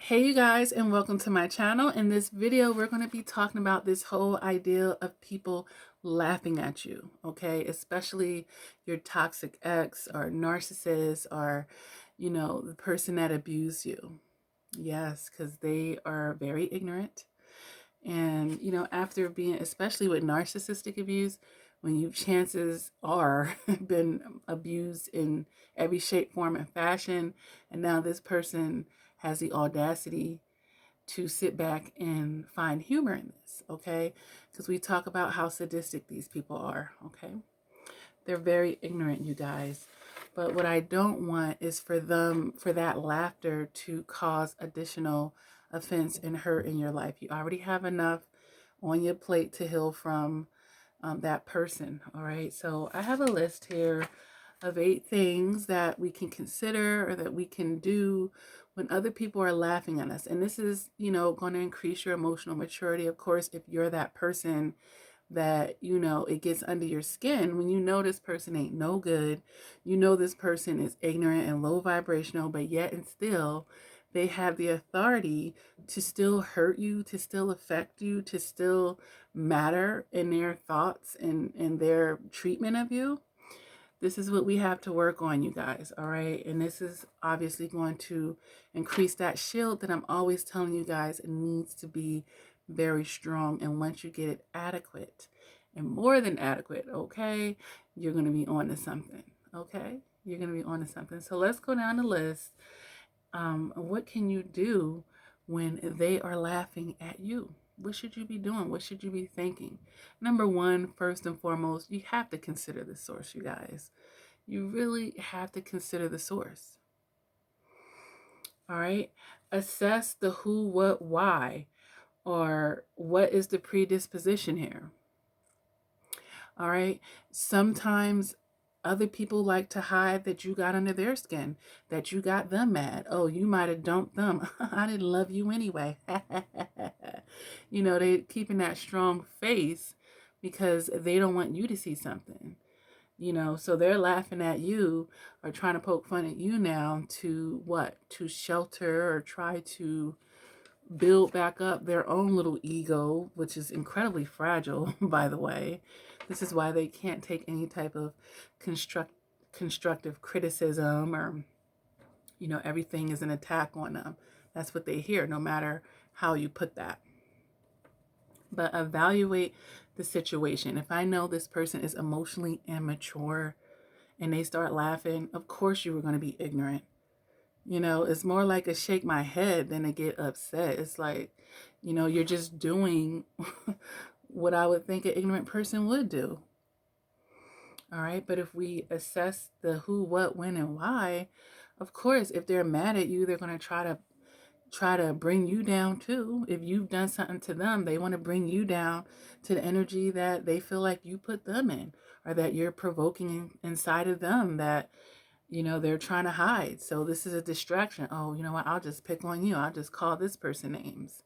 Hey you guys, and welcome to my channel. In this video we're going to be talking about this whole idea of people laughing at you, okay? Especially your toxic ex or narcissist or the person that abused you. Yes, because they are very ignorant. And after being, especially with narcissistic abuse, when you chances are been abused in every shape, form, and fashion, and now this person has the audacity to sit back and find humor in this, okay? Because we talk about how sadistic these people are, okay? They're very ignorant, you guys. But what I don't want is for that laughter to cause additional offense and hurt in your life. You already have enough on your plate to heal from that person, all right? So I have a list here of 8 things that we can consider or that we can do when other people are laughing at us. And this is, going to increase your emotional maturity. Of course, if you're that person that, it gets under your skin, when you know this person ain't no good, this person is ignorant and low vibrational, but yet and still they have the authority to still hurt you, to still affect you, to still matter in their thoughts and their treatment of you. This is what we have to work on, you guys, all right? And this is obviously going to increase that shield that I'm always telling you guys it needs to be very strong. And once you get it adequate and more than adequate, okay, you're going to be on to something, okay? You're going to be on to something. So let's go down the list. What can you do when they are laughing at you? What should you be doing? What should you be thinking? Number one, first and foremost, you have to consider the source, you guys. You really have to consider the source. All right. Assess the who, what, why, or what is the predisposition here. All right. Sometimes other people like to hide that you got under their skin, that you got them mad. Oh, you might have dumped them. I didn't love you anyway. They keeping that strong face because they don't want you to see something. So they're laughing at you or trying to poke fun at you now to what? To shelter or try to build back up their own little ego, which is incredibly fragile, by the way. This is why they can't take any type of constructive criticism or, everything is an attack on them. That's what they hear, no matter how you put that. But evaluate the situation. If I know this person is emotionally immature and they start laughing, of course you were going to be ignorant. It's more like a shake my head than to get upset. It's like, you're just doing what I would think an ignorant person would do. All right. But if we assess the who, what, when, and why, of course, if they're mad at you, they're going to try to bring you down too. If you've done something to them, they want to bring you down to the energy that they feel like you put them in, or that you're provoking inside of them that they're trying to hide. So this is a distraction. Oh, you know what? I'll just pick on you. I'll just call this person names.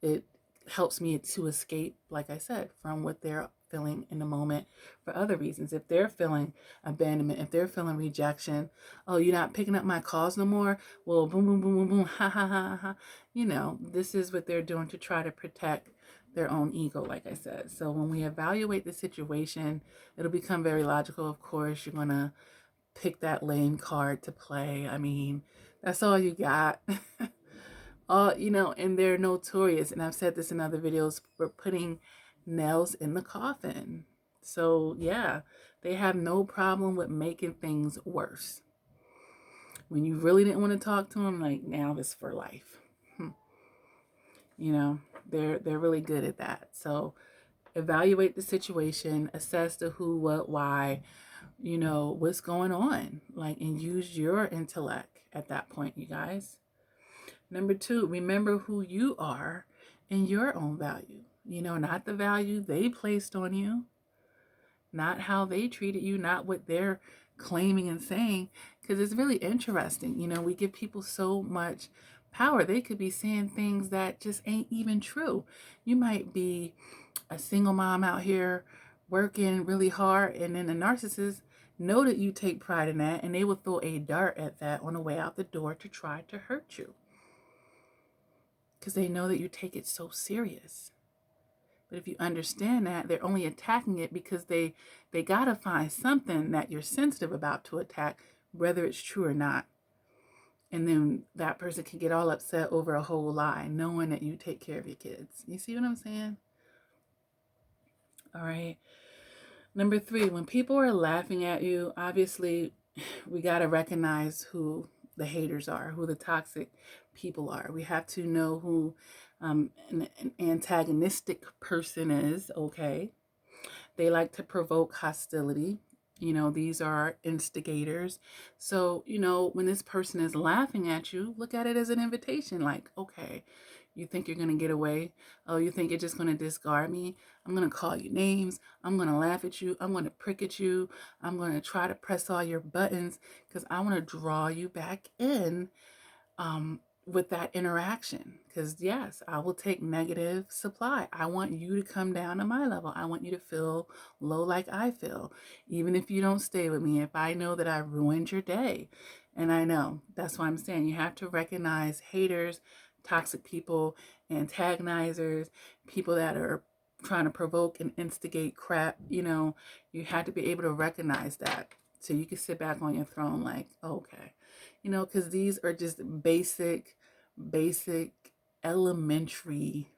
It helps me to escape, like I said, from what they're feeling in the moment for other reasons. If they're feeling abandonment, if they're feeling rejection, oh, you're not picking up my calls no more. Well, boom, boom, boom, boom, boom, ha, ha, ha, ha. This is what they're doing to try to protect their own ego, like I said. So when we evaluate the situation, it'll become very logical. Of course, you're going to pick that lane card to play. I mean, that's all you got. And they're notorious, and I've said this in other videos, for putting nails in the coffin. So yeah, they have no problem with making things worse. When you really didn't want to talk to them, like, now this for life. They're really good at that. So evaluate the situation, assess the who, what, why, what's going on, like, and use your intellect at that point, you guys. Number 2, remember who you are and your own value. Not the value they placed on you, not how they treated you, not what they're claiming and saying, because it's really interesting. We give people so much power. They could be saying things that just ain't even true. You might be a single mom out here working really hard, and then the narcissist know that you take pride in that, and they will throw a dart at that on the way out the door to try to hurt you. because they know that you take it so serious. But if you understand that, they're only attacking it because they got to find something that you're sensitive about to attack, whether it's true or not. And then that person can get all upset over a whole lie, knowing that you take care of your kids. You see what I'm saying? All right. Number 3, when people are laughing at you, obviously we got to recognize who the haters are, who the toxic people are. We have to know who an antagonistic person is, okay? They like to provoke hostility. You know, these are instigators. So, you know, when this person is laughing at you, look at it as an invitation. Like, okay, you think you're going to get away? Oh, you think you're just going to discard me? I'm going to call you names. I'm going to laugh at you. I'm going to prick at you. I'm going to try to press all your buttons because I want to draw you back in with that interaction. Because yes, I will take negative supply. I want you to come down to my level. I want you to feel low like I feel. Even if you don't stay with me, if I know that I ruined your day. And I know, that's why I'm saying you have to recognize haters, toxic people, antagonizers, people that are trying to provoke and instigate crap. You know, you have to be able to recognize that. So you can sit back on your throne like, okay. You know, because these are just basic, elementary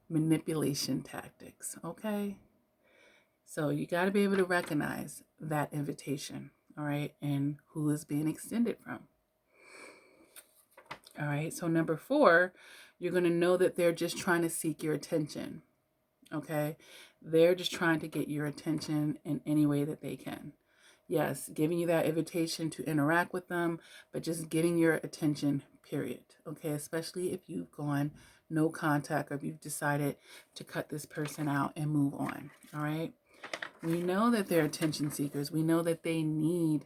manipulation tactics, okay? So you got to be able to recognize that invitation, all right, and who is being extended from. All right, so number 4, you're going to know that they're just trying to seek your attention, okay? They're just trying to get your attention in any way that they can. Yes, giving you that invitation to interact with them, but just getting your attention, period. Okay, especially if you've gone no contact or if you've decided to cut this person out and move on. All right. We know that they're attention seekers. We know that they need,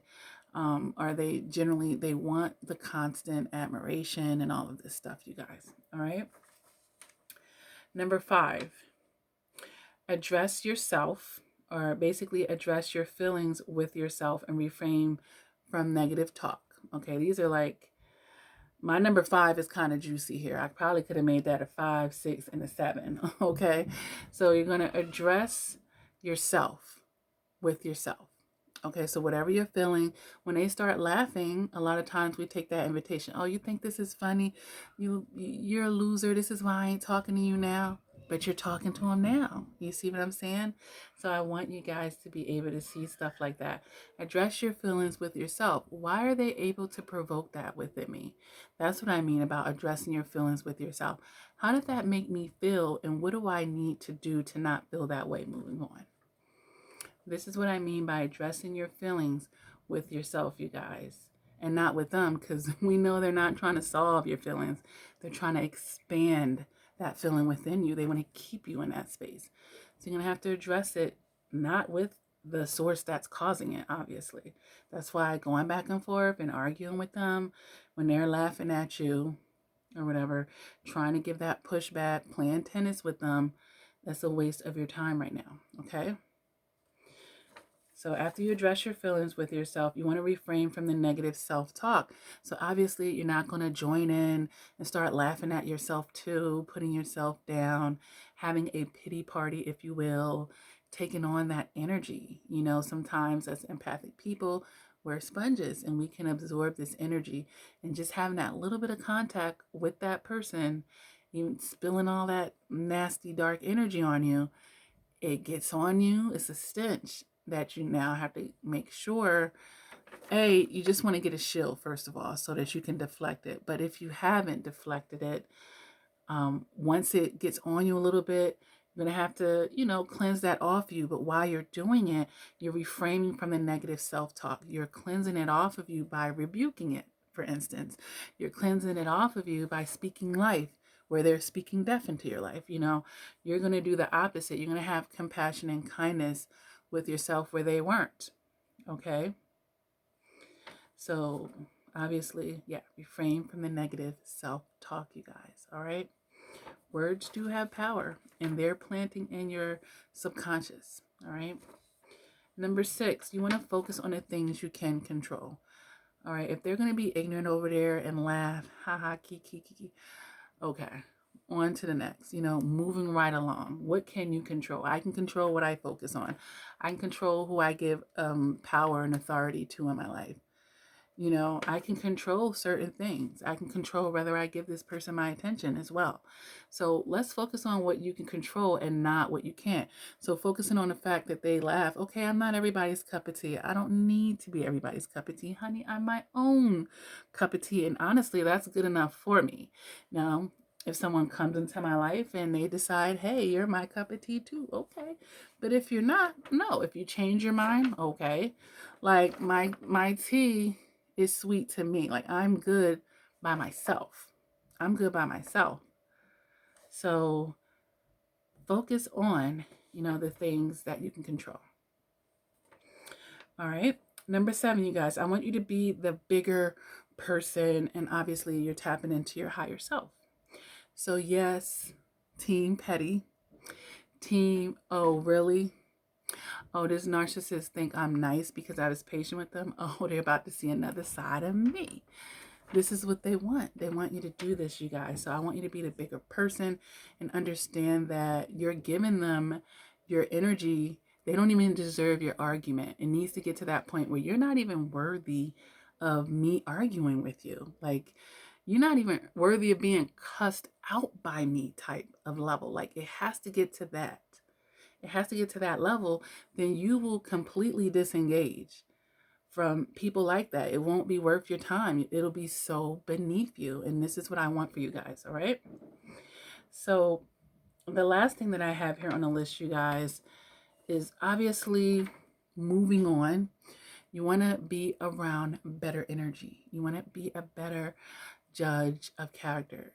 they want the constant admiration and all of this stuff, you guys. All right. Number 5, address yourself, or basically address your feelings with yourself and refrain from negative talk. Okay, these are like, my number 5 is kind of juicy here. I probably could have made that a 5, 6, and a 7. Okay, so you're going to address yourself with yourself. Okay, so whatever you're feeling, when they start laughing, a lot of times we take that invitation. Oh, you think this is funny? You're a loser. This is why I ain't talking to you now. But you're talking to them now. You see what I'm saying? So I want you guys to be able to see stuff like that. Address your feelings with yourself. Why are they able to provoke that within me? That's what I mean about addressing your feelings with yourself. How did that make me feel? And what do I need to do to not feel that way moving on? This is what I mean by addressing your feelings with yourself, you guys, and not with them, because we know they're not trying to solve your feelings. They're trying to expand that feeling within you. They want to keep you in that space. So you're going to have to address it, not with the source that's causing it, obviously. That's why going back and forth and arguing with them when they're laughing at you or whatever, trying to give that pushback, playing tennis with them, that's a waste of your time right now, okay? So after you address your feelings with yourself, you want to refrain from the negative self-talk. So obviously you're not going to join in and start laughing at yourself too, putting yourself down, having a pity party, if you will, taking on that energy. You know, sometimes as empathic people, we're sponges and we can absorb this energy, and just having that little bit of contact with that person, even spilling all that nasty dark energy on you, it gets on you. It's a stench that you now have to make sure, you just want to get a shield, first of all, so that you can deflect it. But if you haven't deflected it, once it gets on you a little bit, you're going to have to, cleanse that off you. But while you're doing it, you're reframing from the negative self-talk. You're cleansing it off of you by rebuking it, for instance. You're cleansing it off of you by speaking life where they're speaking death into your life. You're going to do the opposite. You're going to have compassion and kindness with yourself where they weren't. Okay? So obviously, refrain from the negative self-talk, you guys. All right? Words do have power, and they're planting in your subconscious. All right? Number 6, you want to focus on the things you can control. All right? If they're going to be ignorant over there and laugh, ha ha, kiki, kiki, Okay, on to the next. Moving right along. What can you control? I can control what I focus on. I can control who I give power and authority to in my life. I can control certain things. I can control whether I give this person my attention as well. So let's focus on what you can control and not what you can't. So focusing on the fact that they laugh. Okay, I'm not everybody's cup of tea. I don't need to be everybody's cup of tea. Honey, I'm my own cup of tea. And honestly, that's good enough for me. Now, if someone comes into my life and they decide, hey, you're my cup of tea too, okay. But if you're not, no. If you change your mind, okay. Like my tea is sweet to me. Like I'm good by myself. I'm good by myself. So focus on, the things that you can control. All right. Number 7, you guys, I want you to be the bigger person. And obviously you're tapping into your higher self. So yes, team petty, team, oh, really? Oh, this narcissist think I'm nice because I was patient with them. Oh, they're about to see another side of me. This is what they want. They want you to do this, you guys. So I want you to be the bigger person and understand that you're giving them your energy. They don't even deserve your argument. It needs to get to that point where you're not even worthy of me arguing with you. Like, you're not even worthy of being cussed out by me type of level. Like, it has to get to that. It has to get to that level. Then you will completely disengage from people like that. It won't be worth your time. It'll be so beneath you. And this is what I want for you guys. All right. So the last thing that I have here on the list, you guys, is obviously moving on. You want to be around better energy. You want to be a better judge of character,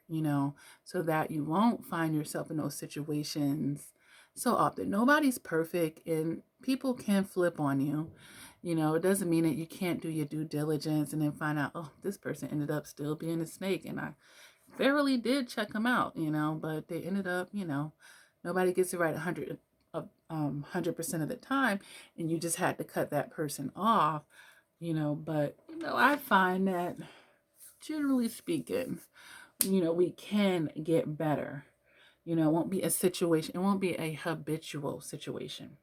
so that you won't find yourself in those situations so often. Nobody's perfect and people can flip on you. It doesn't mean that you can't do your due diligence and then find out, oh, this person ended up still being a snake. And I verily did check them out, but they ended up, nobody gets it right 100% of the time. And you just had to cut that person off, but, I find that generally speaking, we can get better. It won't be a situation. It won't be a habitual situation.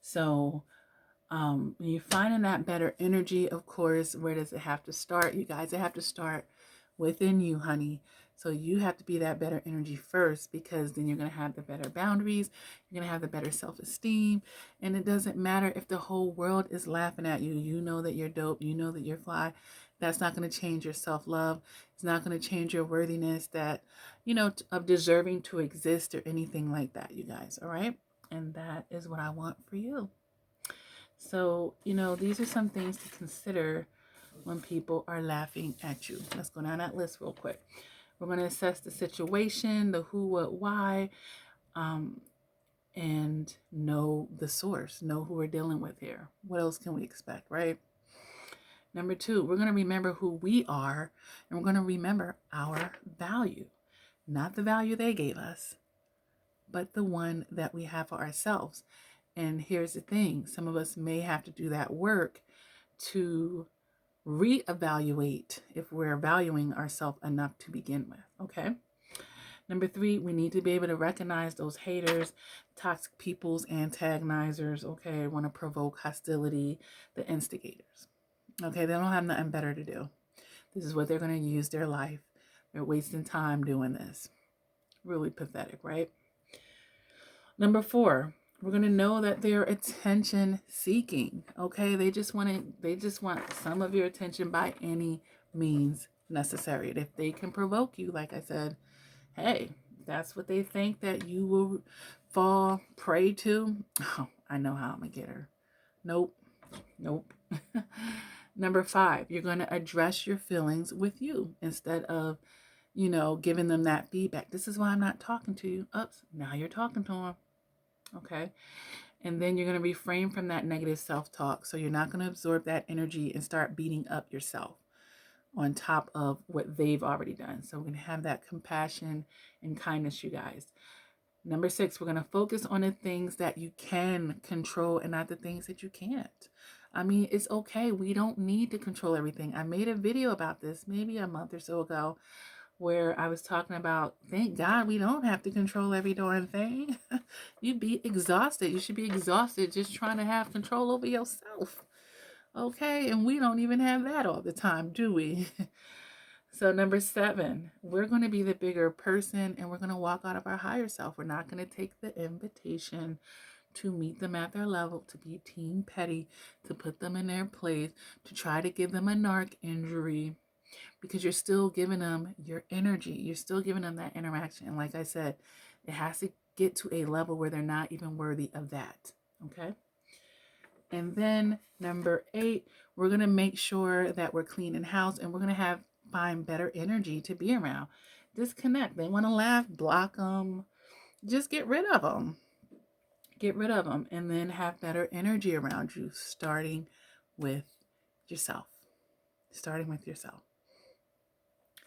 So, when you're finding that better energy, of course, where does it have to start? You guys, it have to start within you, honey. So you have to be that better energy first, because then you're going to have the better boundaries. You're going to have the better self-esteem. And it doesn't matter if the whole world is laughing at you. You know that you're dope. You know that you're fly. That's not going to change your self-love. It's not going to change your worthiness that, of deserving to exist or anything like that, you guys. All right. And that is what I want for you. So, these are some things to consider when people are laughing at you. Let's go down that list real quick. We're going to assess the situation, the who, what, why, and know the source, know who we're dealing with here. What else can we expect, right? Number 2, we're going to remember who we are, and we're going to remember our value. Not the value they gave us, but the one that we have for ourselves. And here's the thing. Some of us may have to do that work to reevaluate if we're valuing ourselves enough to begin with. Okay. Number 3, we need to be able to recognize those haters, toxic people's antagonizers. Okay. Want to provoke hostility, the instigators. Okay. They don't have nothing better to do. This is what they're going to use their life. They're wasting time doing this. Really pathetic, right? Number 4, we're going to know that they're attention seeking. Okay. They just want some of your attention by any means necessary. And if they can provoke you, like I said, hey, that's what they think that you will fall prey to. Oh, I know how I'm going to get her. Nope. Number 5, you're going to address your feelings with you instead of, giving them that feedback. This is why I'm not talking to you. Oops, now you're talking to them. Okay. And then you're going to refrain from that negative self-talk. So you're not going to absorb that energy and start beating up yourself on top of what they've already done. So we're going to have that compassion and kindness, you guys. Number 6, we're going to focus on the things that you can control and not the things that you can't. I mean, it's okay. We don't need to control everything. I made a video about this maybe a month or so ago where I was talking about, thank God we don't have to control every darn thing. You'd be exhausted. You should be exhausted just trying to have control over yourself. Okay, and we don't even have that all the time, do we? So number 7, we're going to be the bigger person and we're going to walk out of our higher self. We're not going to take the invitation to meet them at their level, to be team petty, to put them in their place, to try to give them a narc injury, because you're still giving them your energy. You're still giving them that interaction. And like I said, it has to get to a level where they're not even worthy of that. Okay. And then number 8, we're going to make sure that we're clean in house and we're going to find better energy to be around. Disconnect. They want to laugh, block them. Just get rid of them. Get rid of them and then have better energy around you, starting with yourself. Starting with yourself.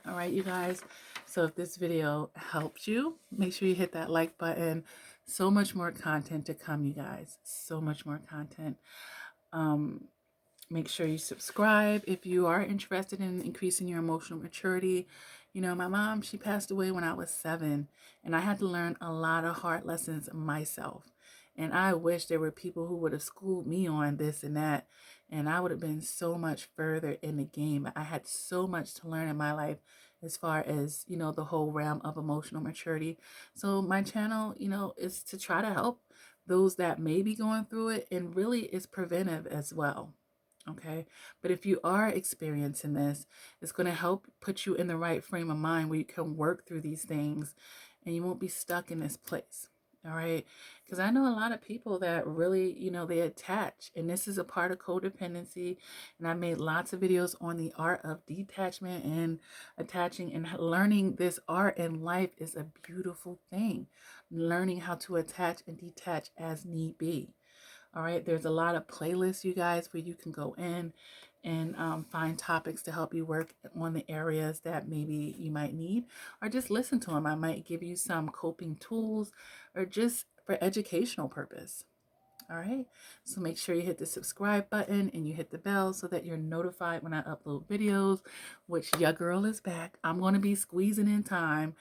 All right, you guys. So if this video helped you, make sure you hit that like button. So much more content to come, you guys. So much more content. Make sure you subscribe if you are interested in increasing your emotional maturity. You know, my mom, she passed away when I was 7, and I had to learn a lot of hard lessons myself. And I wish there were people who would have schooled me on this and that, and I would have been so much further in the game. I had so much to learn in my life as far as, you know, the whole realm of emotional maturity. So my channel, you know, is to try to help those that may be going through it, and really is preventive as well. Okay. But if you are experiencing this, it's going to help put you in the right frame of mind where you can work through these things and you won't be stuck in this place. All right. Because I know a lot of people that really, you know, they attach, and this is a part of codependency. And I made lots of videos on the art of detachment and attaching, and learning this art in life is a beautiful thing. Learning how to attach and detach as need be. All right, there's a lot of playlists, you guys, where you can go in and find topics to help you work on the areas that maybe you might need, or just listen to them. I might give you some coping tools, or just for educational purpose. All right, so make sure you hit the subscribe button and you hit the bell so that you're notified when I upload videos, which your girl is back. I'm going to be squeezing in time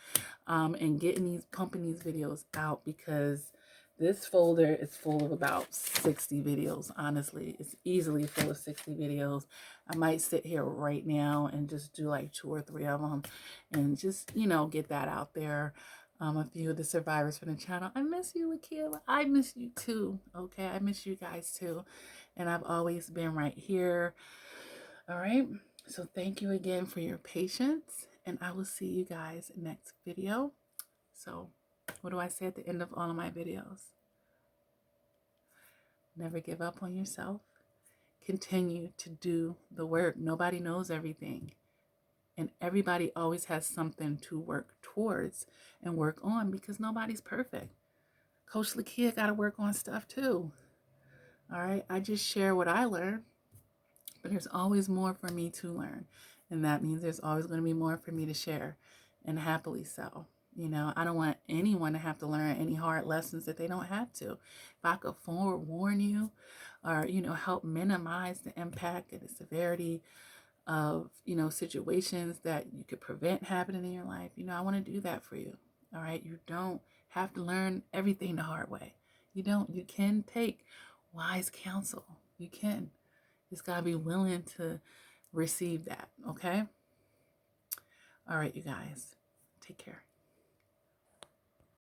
and pumping these videos out, because this folder is full of about 60 videos. Honestly, it's easily full of 60 videos. I might sit here right now and just do like 2 or 3 of them and just, you know, get that out there. A few of the survivors from the channel. I miss you, Lakia. I miss you too. Okay, I miss you guys too. And I've always been right here. All right. So thank you again for your patience, and I will see you guys next video. So what do I say at the end of all of my videos? Never give up on yourself. Continue to do the work. Nobody knows everything. And everybody always has something to work towards and work on, because nobody's perfect. Coach Lakia got to work on stuff too. All right. I just share what I learned, but there's always more for me to learn. And that means there's always going to be more for me to share, and happily so. You know, I don't want anyone to have to learn any hard lessons that they don't have to. If I could forewarn you, or, you know, help minimize the impact and the severity of, you know, situations that you could prevent happening in your life, you know, I want to do that for you. All right. You don't have to learn everything the hard way. You don't. You can take wise counsel. You can. Just got to be willing to receive that. Okay. All right, you guys. Take care.